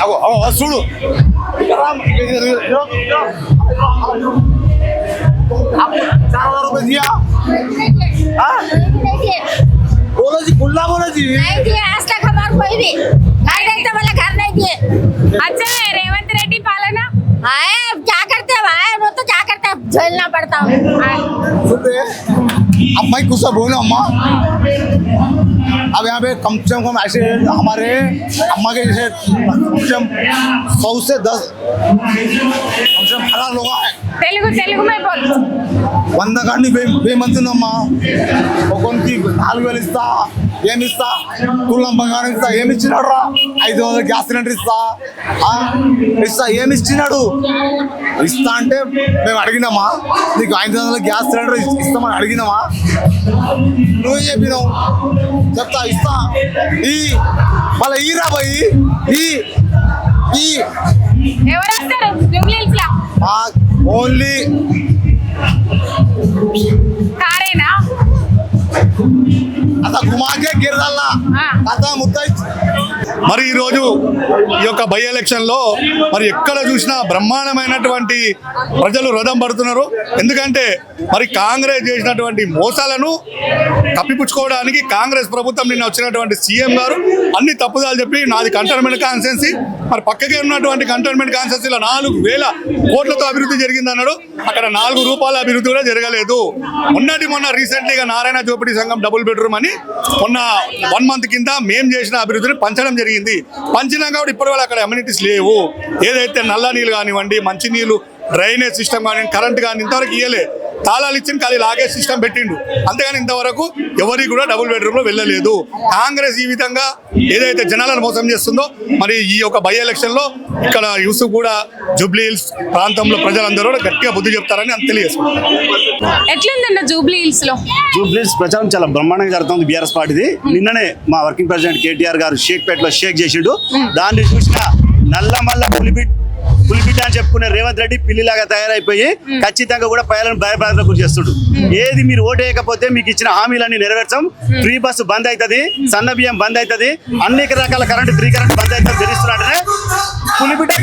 చూడు बोलो जी खुला बोलो जी नहीं दिए आज तक हमारे कोई भी नहीं देते बोले घर नहीं दिए अच्छा है रेवंत रेड्डी पालना आए क्या करते हैं भाई वो तो क्या करते हैं झेलना पड़ता हूँ सुनते अम्मा ही कुछ बोलो अम्मा अब यहाँ पे कम से कम ऐसे हमारे अम्मा के जैसे कम से कम 100 से 10 कम से कम 1000 लोग हैं తెలుగు में बोल 100 కానీ వేయమంటుందమ్మా ఒక్కొనికి 4000 ఇస్తా ఏమి ఇస్తా తులం బంగారం ఇస్తా ఏమి ఇచ్చినాడు రా 500 గ్యాస్ సిలిండర్ ఇస్తా ఇస్తా ఏమి ఇచ్చినాడు ఇస్తా అంటే మేము అడిగినామా నీకు 500 గ్యాస్ సిలిండర్ ఇస్తామని అడిగినామా నువ్వే చెప్పినావు చెప్తా ఇస్తా ఈ మళ్ళీ ఈ రాబోయి ఈ ఎవరు వస్తారు జూబ్లీ హిల్స్ లా ఓన్లీ కారేనా అత గుమాకే గిరదల్లా కథ ముద్దై మరి ఈరోజు ఈ యొక్క బై ఎలక్షన్లో మరి ఎక్కడ చూసినా బ్రహ్మాండమైనటువంటి ప్రజలు రథం పడుతున్నారు. ఎందుకంటే మరి కాంగ్రెస్ చేసినటువంటి మోసాలను కప్పిపుచ్చుకోవడానికి కాంగ్రెస్ ప్రభుత్వం నిన్న వచ్చినటువంటి సీఎం గారు అన్ని తప్పుదాలు చెప్పి నాది కంటోన్మెంట్ కాన్స్టిట్యున్సీ, మరి పక్కకే ఉన్నటువంటి కంటోన్మెంట్ కాన్స్టిట్యున్సీలో 4000 కోట్లతో అభివృద్ధి జరిగిందన్నాడు. అక్కడ 4 రూపాయల అభివృద్ధి కూడా జరగలేదు. మొన్న రీసెంట్లీగా నారాయణ జోపిడి సంఘం డబుల్ బెడ్రూమ్ అని మొన్న 1 మంత్ కింద మేము చేసిన అభివృద్ధిని పంచడం జరిగింది. పంచినా కాబట్టి ఇప్పటి వల్ల అక్కడ అమ్యూనిటీస్ లేవు. ఏదైతే నల్ల నీళ్ళు కానివ్వండి, మంచినీళ్ళు, డ్రైనేజ్ సిస్టమ్ కానీ, కరెంట్ కానీ ఇంతవరకు ఇవ్వలే. తాళాలు ఇచ్చిన ఖాళీ లాగే సిస్టమ్ పెట్టిండు, అంతేగాని ఇంతవరకు ఎవరికి కూడా డబుల్ బెడ్రూమ్లో వెళ్ళలేదు. కాంగ్రెస్ ఈ విధంగా ఏదైతే జనాలను మోసం చేస్తుందో మరి ఈ యొక్క బై ఎలక్షన్లో ఇక్కడ యూసుఫ్ కూడా జూబ్లీ హిల్స్ ప్రాంతంలో ప్రజలందరూ గట్టిగా బుద్ధి చెప్తారని అని తెలియజేసుకుంటారు. ఎట్లుందన్న జూబ్లీ హిల్స్ లో? జూబ్లీస్ ప్రచారం చాలా బ్రహ్మాండంగా జరుగుతుంది బీఆర్ఎస్ పార్టీది. నిన్ననే మా వర్కింగ్ ప్రెసిడెంట్ కేటీఆర్ గారు షేక్పేటలో షేక్ చేసిండు. దాన్ని చూసిన నల్లమల్ల పులిబిడ్డ అని చెప్పుకునే రేవంత్ రెడ్డి పిల్లిలాగా తయారైపోయి ఖచ్చితంగా కూడా ప్రజలను భయభ్రాంతులకు గురి చేస్తుడు. ఏది మీరు ఓటు వేయకపోతే మీకు ఇచ్చిన హామీలన్నీ నెరవేర్చాం, ఫ్రీ బస్సు బంద్ అవుతుంది, సన్న బియ్యం బంద్ అవుతుంది, అనేక రకాల కరెంటు ఫ్రీ కరెంట్ బంద్ అవుతుంది తెలుస్తున్నాడనే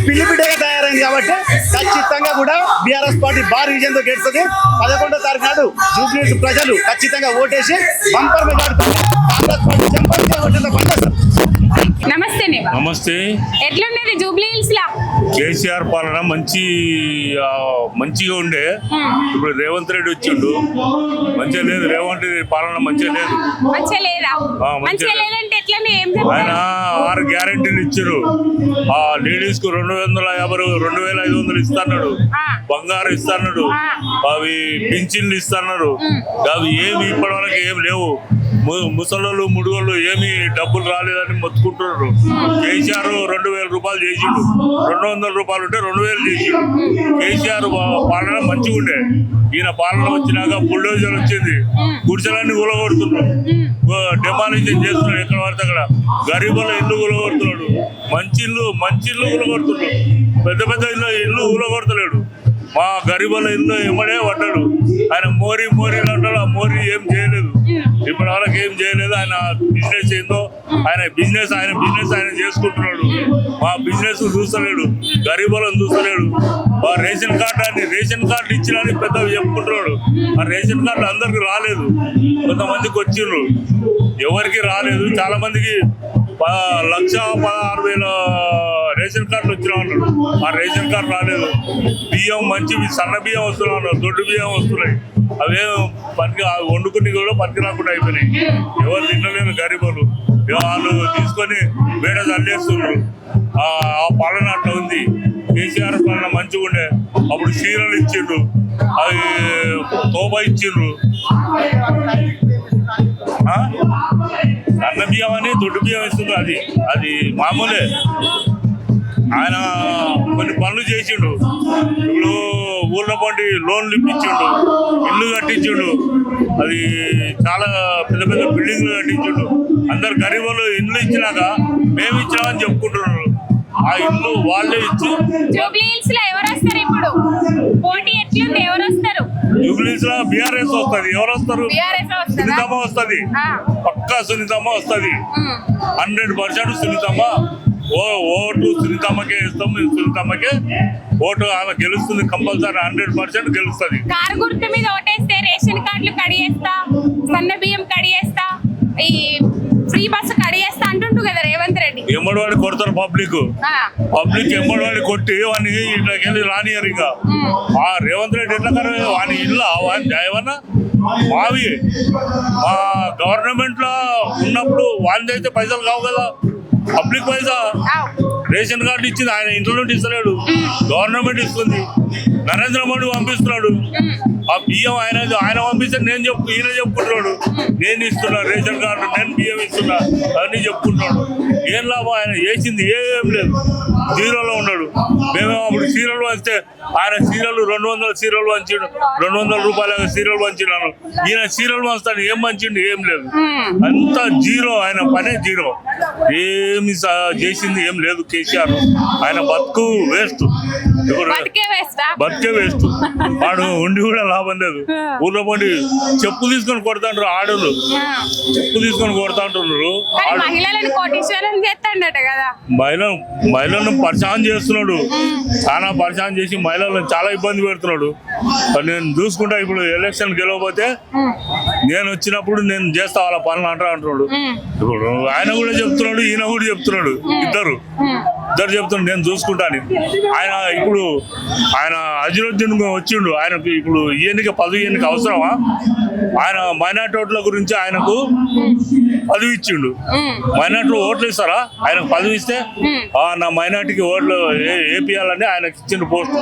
పిల్లిబిడ్డగా తయారైంది. కాబట్టి ఖచ్చితంగా కూడా బీఆర్ఎస్ పార్టీ భారీ విజయంతో గెలుస్తుంది. 11వ తారీఖు నాడు జూబ్లీస్ ప్రజలు ఖచ్చితంగా ఓటేసి బంపర్ మెజార్టీతో కాంగ్రెస్ పార్టీ జంపర్గా ఓటేసి పనిచేస్తారు. నమస్తే. నమస్తే. ఎట్లున్నది జూబ్లీ హిల్స్ లా? కేసీఆర్ పాలన మంచిగా ఉండే. ఇప్పుడు రేవంత్ రెడ్డి వచ్చిండు, మంచిగా లేదు. రేవంత్ రెడ్డి పాలన మంచిగా లేదు. మంచిగా లేదా? మంచిగా లేదంటే ఎట్లనే ఏం ఆయన 6 గ్యారెంటీలు ఇచ్చారు. ఆ లేడీస్ కు 250 2500 ఇస్తాడు, బంగారం ఇస్తాడు, అవి పింఛన్లు ఇస్తాడు. అవి ఏమి ఇప్పటి వరకు ఏమి లేవు. ముసలోళ్ళు ముడుగోళ్ళు ఏమి డబ్బులు రాలేదని మొత్తుకుంటున్నారు. కేసీఆర్ 2000 రూపాయలు చేసిండు, 200 రూపాయలు ఉంటే 2000 చేసిండు. కేసీఆర్ పాలన మంచిగా ఉండే. ఈయన పాలన వచ్చినాక బుల్డోజర్ వచ్చింది, గుడిసెలన్నీ కూలగొడుతున్నాడు, డెమాలిషన్ చేస్తున్నాడు. ఎక్కడ పడితే అక్కడ గరీబుల ఇల్లు కూలగొడుతున్నాడు, మంచి ఇల్లు కూలగొడుతున్నాడు, పెద్ద ఇల్లు కూలగొడతలేడు. మా గరీబుల ఇల్లు ఎమ్మడే పడ్డాడు. ఆయన మోరీ అంటాడు, ఆ మోరీ ఏం చేయలేదు, ఇప్పటి వరకు ఏం చేయలేదు. ఆయన బిజినెస్ ఏందో ఆయన బిజినెస్ ఆయన చేసుకుంటున్నాడు. మా బిజినెస్ చూస్తలేడు, గరీబులను చూస్తలేడు. ఆ రేషన్ కార్డు ఇచ్చినని పెద్ద చెప్పుకుంటున్నాడు. ఆ రేషన్ కార్డు అందరికి రాలేదు, కొంతమందికి వచ్చిండ్రు, ఎవరికి రాలేదు. చాలా మందికి 1,16,000 రేషన్ కార్డులు వచ్చినా ఉన్నాడు. ఆ రేషన్ కార్డు రాలేదు. బియ్యం మంచివి సన్న బియ్యం వస్తున్నా ఉన్నారు, దొడ్డు బియ్యం వస్తున్నాయి. అవేం వండుకుని కూడా పనికి రాకుండా అయిపోయినాయి. ఎవరు తినలేరు గరీబులు. వాళ్ళు తీసుకొని వేడ చల్లేస్తున్నారు. ఆ పాలన అట్లా ఉంది. కేసీఆర్ పాలన మంచిగా ఉండే. అప్పుడు చీరలు ఇచ్చిండ్రు, అవి తోబా ఇచ్చిండ్రు. సన్న బియ్యం అని దొడ్డు బియ్యం ఇస్తుంది. అది మామూలే. ఆయన కొన్ని పనులు చేసిండు. ఇప్పుడు ఊళ్ళో పండి లోన్లు ఇప్పించిండు, ఇల్లు కట్టించిండు. అది చాలా పెద్ద బిల్డింగ్లు కట్టించిండు. అందరు గరీబులు ఇల్లు ఇచ్చినాక మేము ఇచ్చినామని చెప్పుకుంటున్నారు. ఆ ఇల్లు వాళ్ళే ఇచ్చి జూబ్లీ హిల్స్ లో ఎవరు వస్తారు? ఇప్పుడు పోటీ ఎట్లుంది? ఎవరు వస్తారు జూబ్లీ హిల్స్ లో? బీఆర్ఎస్ వస్తుంది. ఎవరు వస్తారు? సునీతమ్మ వస్తుంది, పక్కా సునీతమ్మ వస్తుంది. 100% సునీతమ్మ. ఓటు సునీతమ్మకే ఇస్తాం. సునీతమ్మకే ఓటు, ఆమె గెలుస్తుంది కంపల్సరీ. 100% గెలుస్తుంది. కారు గుర్తు మీద ఓటేస్తే రేషన్ కార్డులు కడిగేస్తా, సన్న బియ్యం కడిగేస్తా, ఈ ఫ్రీ బస్సు కడిగేస్తా అంటుండు కదా రేవంత్ రెడ్డి. ఎమ్మడివాడి కొడతారు పబ్లిక్ ఎమ్మడివాడి కొట్టి వాడిని ఇట్లకి వెళ్ళి రానియరు ఇంకా. ఆ రేవంత్ రెడ్డి ఎట్లా కర వాని ఇల్లు వాని ఏమన్నా మావి మా గవర్నమెంట్ లో ఉన్నప్పుడు వాని అయితే పైసలు కావు కదా, పబ్లిక్ పైసా. రేషన్ కార్డు ఇచ్చింది ఆయన ఇంట్లో నుండి ఇస్తలేడు, గవర్నమెంట్ ఇస్తుంది. నరేంద్ర మోడీ పంపిస్తున్నాడు ఆ బియ్యం, ఆయన పంపిస్తే ఈయన చెప్పుకుంటున్నాడు నేను ఇస్తున్నా రేషన్ కార్డు, నేను బియ్యం ఇస్తున్నా అవన్నీ చెప్పుకుంటున్నాడు. ఏం లాభం, ఆయన చేసింది ఏం లేదు, జీరోలో ఉన్నాడు. మేము అప్పుడు సీరియల్ వస్తే ఆయన సీరియల్ 200 సీరియల్ వంచిండు, 200 రూపాయల సీరియల్ వంచినాను. ఈయన సీరియల్ వంచుతాడు, ఏం వంచిండు ఏం లేదు, అంతా జీరో. ఆయన పనే జీరో, ఏమి చేసింది ఏం లేదు కేసీఆర్. ఆయన బతుకు వేస్ట్, బతికే వేస్ట్. వాడు ఉండి కూడా లాభం లేదు. ఊర్లో పండి చెప్పు తీసుకొని కొడతాంటారు ఆడోళ్ళు, చెప్పు తీసుకొని కొడతాంటున్నారు. మహిళలను పరిశాన్ చేస్తున్నాడు, చాలా పరిశాన్ చేసి మహిళలను చాలా ఇబ్బంది పెడుతున్నాడు. నేను చూసుకుంటా ఇప్పుడు ఎలక్షన్ గెలవకపోతే నేను వచ్చినప్పుడు నేను చేస్తా వాళ్ళ పనులు అంటున్నాడు. ఇప్పుడు ఆయన కూడా చెప్తున్నాడు, ఈయన కూడా చెప్తున్నాడు, ఇద్దరు చెప్తున్నాడు నేను చూసుకుంటాను. ఆయన అజిరుద్దీన్ వచ్చిండు, ఆయనకు ఇప్పుడు పదవి ఎన్నిక అవసరమా? ఆయన మైనార్టీ ఓట్ల గురించి ఆయనకు పదవి ఇచ్చిండు. మైనార్టీ ఓట్లు ఇస్తారా? ఆయనకు పదవి ఇస్తే నా మైనార్టీకి ఓట్లు వేపియాలని ఆయనకి ఇచ్చిన పోస్ట్.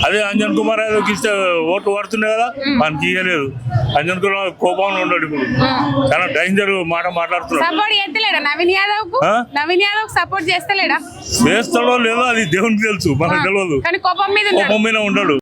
అదే అంజన్ కుమార్ యాదవ్కి ఇస్తే ఓట్లు పడుతున్నాయి కదా, మనకి ఇవ్వలేదు. అంజన్ కుమార్ కోపంలో ఉన్నాడు, ఇప్పుడు చాలా డేంజర్ మాట మాట్లాడుతున్నాడు. సపోర్ట్ చేస్తలేడా? చేస్తాడో లేదో అది దేవునికి తెలుసు, మనకు తెలియదు. కోపం మీద ఉన్నాడు.